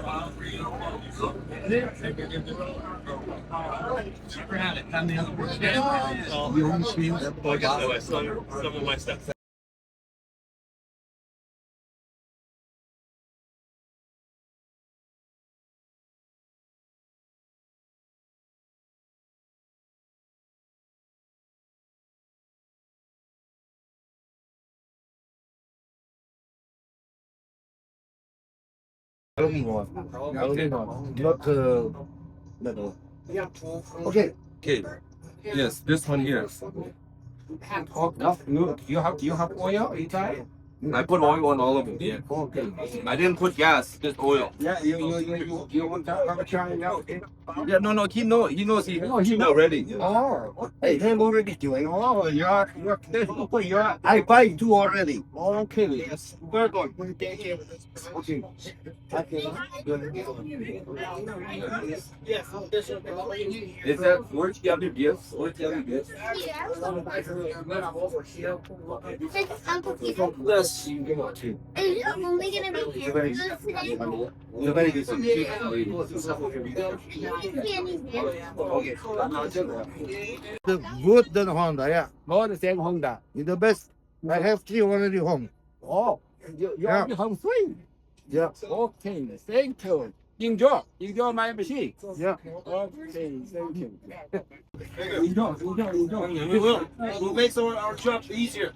Some of my stuff. Not metal. Okay. Okay. Yes, this one here. You have oil inside? I put oil on all of them. Yeah. Okay. I didn't put gas, just oil. Yeah, you want to have a try now? Okay. Yeah, no, he knows. He knows. He know. already. Oh, hey, I'm already doing. Oh, I buy two already. Okay, yes. Very good. Okay. Is that where's the other gifts? Where's the other gifts? Yes, you go to. Is only gonna be today? You're very good. Okay. The good than Honda, yeah. More the same Honda. You're the best. I have three already home. Oh, you Yeah. already home free. Yeah. Okay, thank you. Enjoy my machine. Yeah. Okay, thank you. We will. We'll make our job easier.